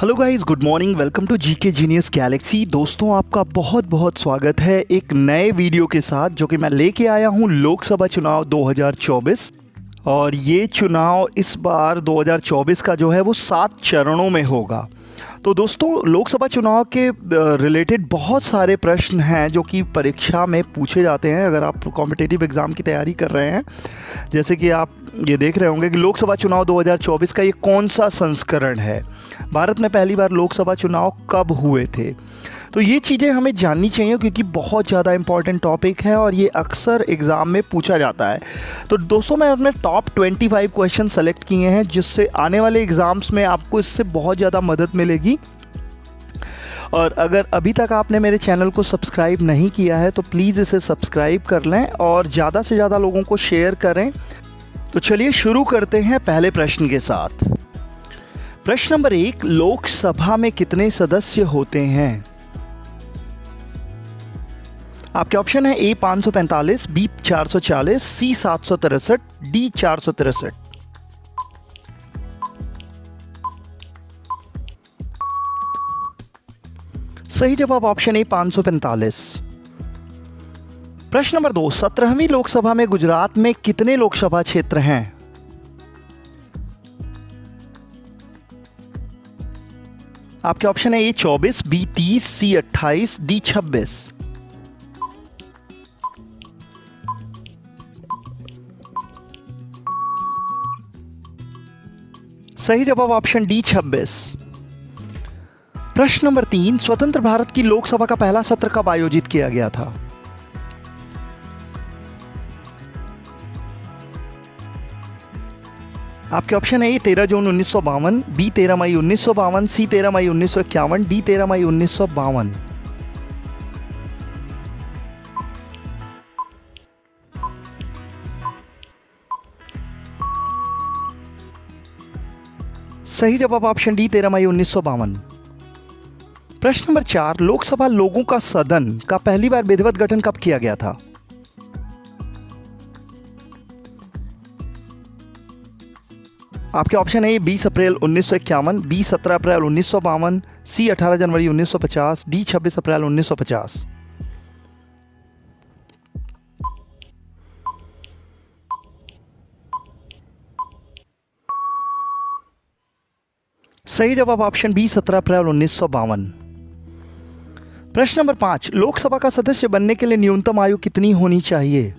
Hello guys, good morning. Welcome to GK Genius Galaxy. दोस्तों, आपका बहुत बहुत स्वागत है एक नए वीडियो के साथ जो कि मैं लेके आया हूं लोकसभा चुनाव 2024। और ये चुनाव इस बार 2024 का जो है वो 7 चरणों में होगा। तो दोस्तों, लोकसभा चुनाव के रिलेटेड बहुत सारे प्रश्न हैं जो कि परीक्षा में पूछे जाते हैं अगर आप कॉम्पिटिटिव एग्ज़ाम की तैयारी कर रहे हैं। जैसे कि आप ये देख रहे होंगे कि लोकसभा चुनाव 2024 का ये कौन सा संस्करण है, भारत में पहली बार लोकसभा चुनाव कब हुए थे। तो ये चीज़ें हमें जाननी चाहिए क्योंकि बहुत ज़्यादा इम्पॉर्टेंट टॉपिक है और ये अक्सर एग्ज़ाम में पूछा जाता है। तो दोस्तों, मैं अपने टॉप 25 क्वेश्चन सेलेक्ट किए हैं जिससे आने वाले एग्ज़ाम्स में आपको इससे बहुत ज़्यादा मदद मिलेगी। और अगर अभी तक आपने मेरे चैनल को सब्सक्राइब नहीं किया है तो प्लीज़ इसे सब्सक्राइब कर लें और ज़्यादा से ज़्यादा लोगों को शेयर करें। तो चलिए शुरू करते हैं पहले प्रश्न के साथ। प्रश्न नंबर 1, लोकसभा में कितने सदस्य होते हैं? आपके ऑप्शन है ए 545, बी 440, सी 763, डी 463। सही जवाब ऑप्शन ए 545। प्रश्न नंबर 2, 17वीं लोकसभा में गुजरात में कितने लोकसभा क्षेत्र हैं? आपके ऑप्शन है ए 24, बी 30, सी 28, डी 26। सही जवाब ऑप्शन डी 26। प्रश्न नंबर 3, स्वतंत्र भारत की लोकसभा का पहला सत्र कब आयोजित किया गया था? आपके ऑप्शन है ए 13 जून 1952, बी 13 मई 1952, सी 13 मई 1951, डी 13 मई 1952। सही जवाब ऑप्शन डी 13 मई 1952। प्रश्न नंबर 4, लोकसभा लोगों का सदन का पहली बार विधिवत गठन कब किया गया था? आपके ऑप्शन है 20 अप्रैल 1951, बी 17 अप्रैल 1952, सी 18 जनवरी 1950, डी 26 अप्रैल 1950। सही जवाब ऑप्शन बी 17 अप्रैल 1952। प्रश्न नंबर 5, लोकसभा का सदस्य बनने के लिए न्यूनतम आयु कितनी होनी चाहिए?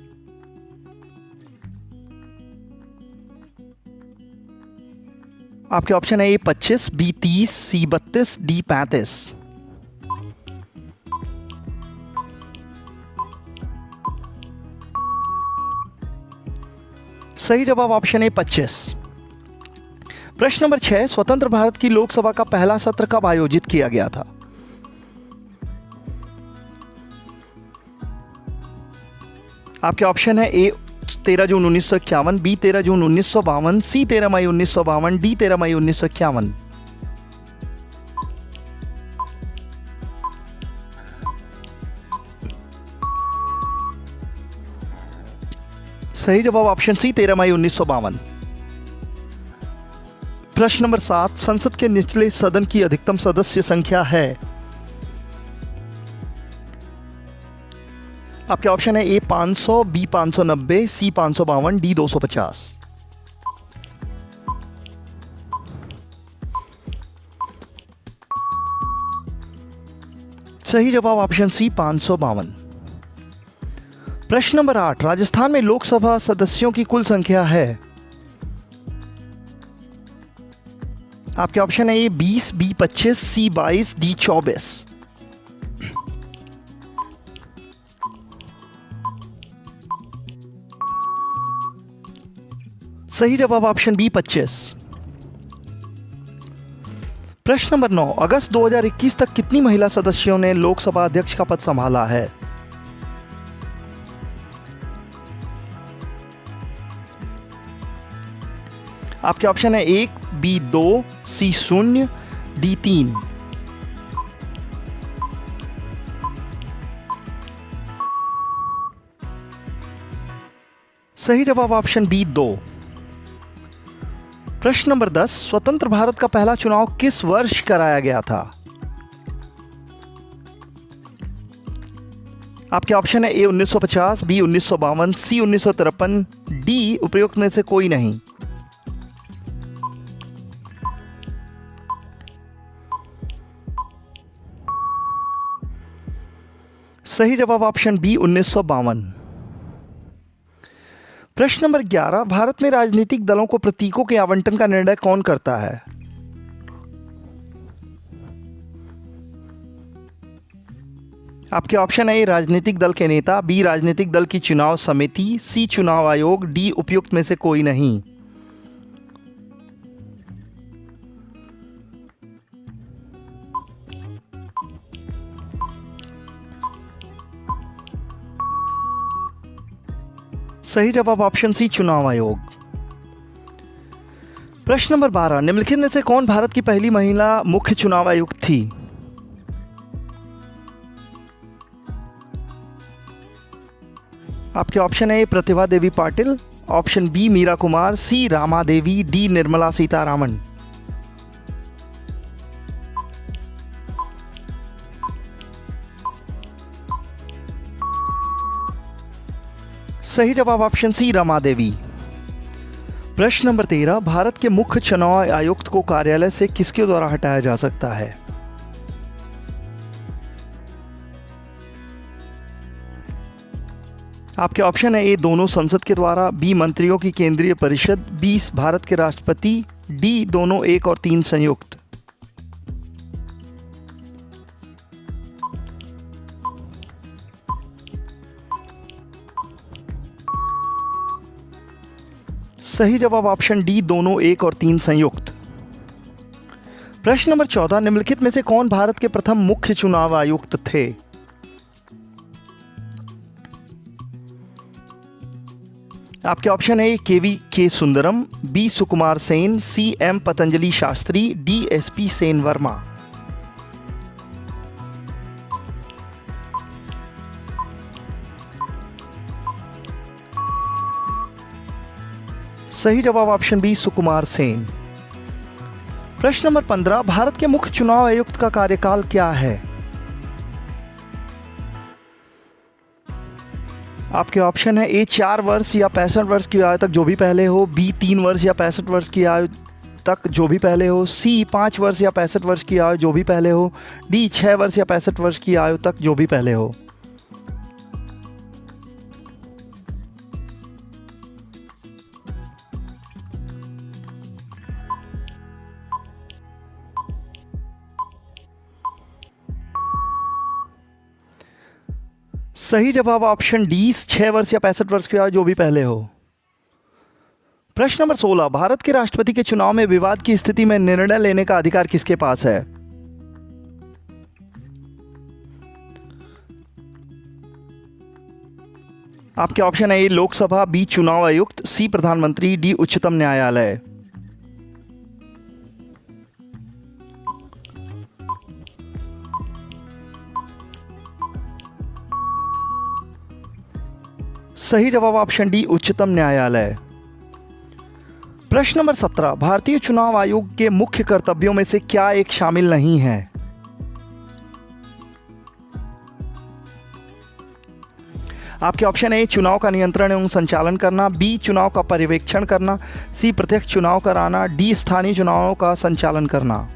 आपके ऑप्शन है ए 25, बी 30, सी 32, डी 35। सही जवाब ऑप्शन ए 25। प्रश्न नंबर 6, स्वतंत्र भारत की लोकसभा का पहला सत्र कब आयोजित किया गया था? आपके ऑप्शन है ए 13 जून 1951, बी 13 जून 1952, सी 13 मई 1952, डी 13 मई 1951। सही जवाब ऑप्शन सी 13 मई 1952। प्रश्न नंबर 7, संसद के निचले सदन की अधिकतम सदस्य संख्या है? आपके ऑप्शन है ए 500, बी 590, सी 552, डी 250। सही जवाब ऑप्शन सी 552। प्रश्न नंबर 8, राजस्थान में लोकसभा सदस्यों की कुल संख्या है? आपके ऑप्शन है ए 20, बी 25, सी 22, डी 24। सही जवाब ऑप्शन बी 25। प्रश्न नंबर 9, अगस्त 2021 तक कितनी महिला सदस्यों ने लोकसभा अध्यक्ष का पद संभाला है? आपके ऑप्शन है 1, बी 2, सी 0, डी 3। सही जवाब ऑप्शन बी 2। प्रश्न नंबर 10, स्वतंत्र भारत का पहला चुनाव किस वर्ष कराया गया था? आपके ऑप्शन है ए 1950, बी 1952, सी 1953, डी उपयुक्त में से कोई नहीं। सही जवाब ऑप्शन बी 1952। प्रश्न नंबर 11, भारत में राजनीतिक दलों को प्रतीकों के आवंटन का निर्णय कौन करता है? आपके ऑप्शन है ए राजनीतिक दल के नेता, बी राजनीतिक दल की चुनाव समिति, सी चुनाव आयोग, डी उपयुक्त में से कोई नहीं। सही जवाब ऑप्शन सी चुनाव आयोग। प्रश्न नंबर 12, निम्नलिखित में से कौन भारत की पहली महिला मुख्य चुनाव आयुक्त थी? आपके ऑप्शन है प्रतिभा देवी पाटिल, ऑप्शन बी मीरा कुमार, सी रामा देवी, डी निर्मला सीतारामन। सही जवाब ऑप्शन सी रमा देवी। प्रश्न नंबर 13, भारत के मुख्य चुनाव आयुक्त को कार्यालय से किसके द्वारा हटाया जा सकता है? आपके ऑप्शन है ए दोनों संसद के द्वारा, बी मंत्रियों की केंद्रीय परिषद, बी भारत के राष्ट्रपति, डी दोनों 1 और 3 संयुक्त। सही जवाब ऑप्शन डी दोनों 1 और 3 संयुक्त। प्रश्न नंबर 14, निम्नलिखित में से कौन भारत के प्रथम मुख्य चुनाव आयुक्त थे? आपके ऑप्शन है KV K Sundaram, B Sukumar Sen, C M Patanjali Shastri, D SP Sen Verma. सही जवाब ऑप्शन बी सुकुमार सेन। प्रश्न नंबर 15, भारत के मुख्य चुनाव आयुक्त का कार्यकाल क्या है? आपके ऑप्शन है ए 4 वर्ष या 65 वर्ष की आयु तक जो भी पहले हो, बी 3 वर्ष या 65 वर्ष की आयु तक जो भी पहले हो, सी 5 वर्ष या 65 वर्ष की आयु जो भी पहले हो, डी 6 वर्ष या 65 वर्ष की आयु तक जो भी पहले हो। सही जवाब ऑप्शन डी 6 वर्ष या 65 वर्ष की आयु जो भी पहले हो। प्रश्न नंबर 16, भारत के राष्ट्रपति के चुनाव में विवाद की स्थिति में निर्णय लेने का अधिकार किसके पास है? आपके ऑप्शन है ए लोकसभा, बी चुनाव आयुक्त, सी प्रधानमंत्री, डी उच्चतम न्यायालय। सही जवाब ऑप्शन डी उच्चतम न्यायालय। प्रश्न नंबर 17, भारतीय चुनाव आयोग के मुख्य कर्तव्यों में से क्या एक शामिल नहीं है? आपके ऑप्शन ए चुनाव का नियंत्रण एवं संचालन करना, बी चुनाव का पर्यवेक्षण करना, सी प्रत्यक्ष चुनाव कराना, डी स्थानीय चुनावों का संचालन करना।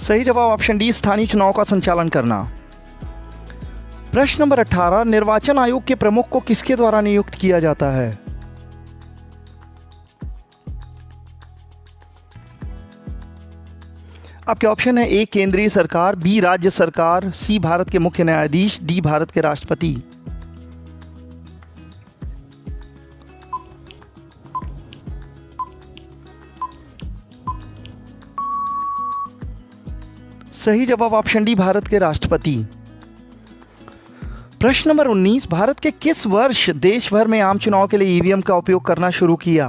सही जवाब ऑप्शन डी स्थानीय चुनाव का संचालन करना। प्रश्न नंबर 18, निर्वाचन आयोग के प्रमुख को किसके द्वारा नियुक्त किया जाता है? आपके ऑप्शन है ए केंद्रीय सरकार, बी राज्य सरकार, सी भारत के मुख्य न्यायाधीश, डी भारत के राष्ट्रपति। सही जवाब ऑप्शन डी भारत के राष्ट्रपति। प्रश्न नंबर 19, भारत के किस वर्ष देश भर में आम चुनाव के लिए ईवीएम का उपयोग करना शुरू किया?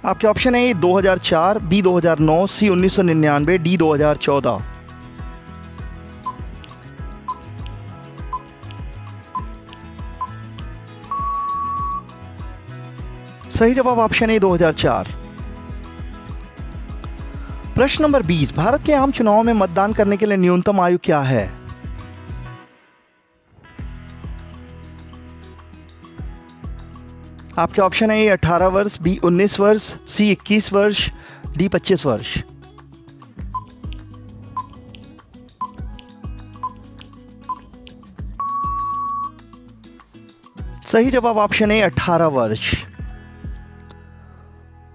आपके ऑप्शन है ए 2004, बी 2009, सी 1999, डी 2014। सही जवाब ऑप्शन ए 2004। प्रश्न नंबर 20, भारत के आम चुनाव में मतदान करने के लिए न्यूनतम आयु क्या है? आपके ऑप्शन है ए 18 वर्ष, बी 19 वर्ष, सी 21 वर्ष, डी 25 वर्ष। सही जवाब ऑप्शन ए 18 वर्ष।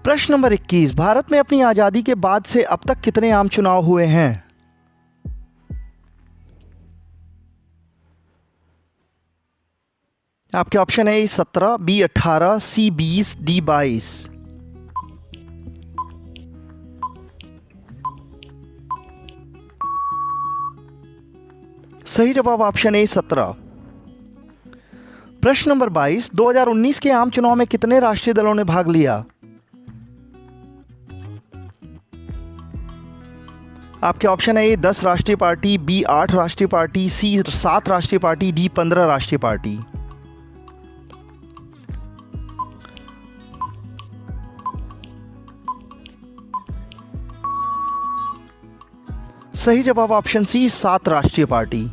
प्रश्न नंबर 21, भारत में अपनी आजादी के बाद से अब तक कितने आम चुनाव हुए हैं? आपके ऑप्शन है 17, बी 18, सी 20, डी 22। सही जवाब ऑप्शन ए 17। प्रश्न नंबर 22, 2019 के आम चुनाव में कितने राष्ट्रीय दलों ने भाग लिया? आपके ऑप्शन है ए 10 राष्ट्रीय पार्टी, बी 8 राष्ट्रीय पार्टी, सी 7 राष्ट्रीय पार्टी, डी 15 राष्ट्रीय पार्टी। सही जवाब ऑप्शन सी 7 राष्ट्रीय पार्टी।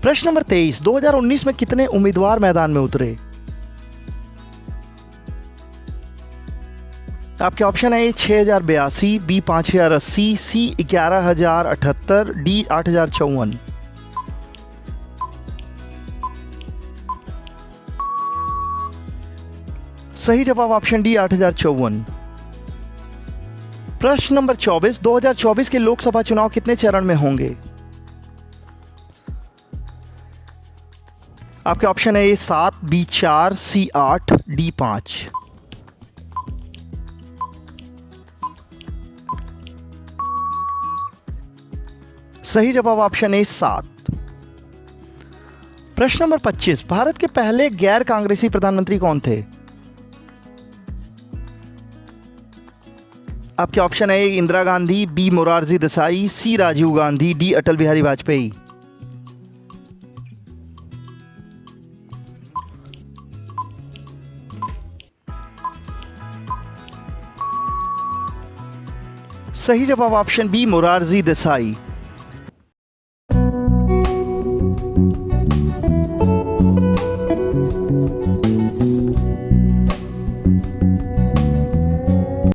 प्रश्न नंबर 23, 2019 में कितने उम्मीदवार मैदान में उतरे? आपके ऑप्शन है ए 6082, बी 5080, सी 11078, डी 8054। सही जवाब ऑप्शन डी 8054। प्रश्न नंबर 24, 2024 के लोकसभा चुनाव कितने चरण में होंगे? आपके ऑप्शन है ए 7, बी 4, सी 8, डी 5। सही जवाब ऑप्शन ए 7। प्रश्न नंबर 25, भारत के पहले गैर कांग्रेसी प्रधानमंत्री कौन थे? आपके ऑप्शन है ए इंदिरा गांधी, बी मोरारजी देसाई, सी राजीव गांधी, डी अटल बिहारी वाजपेयी। सही जवाब ऑप्शन बी मोरारजी देसाई।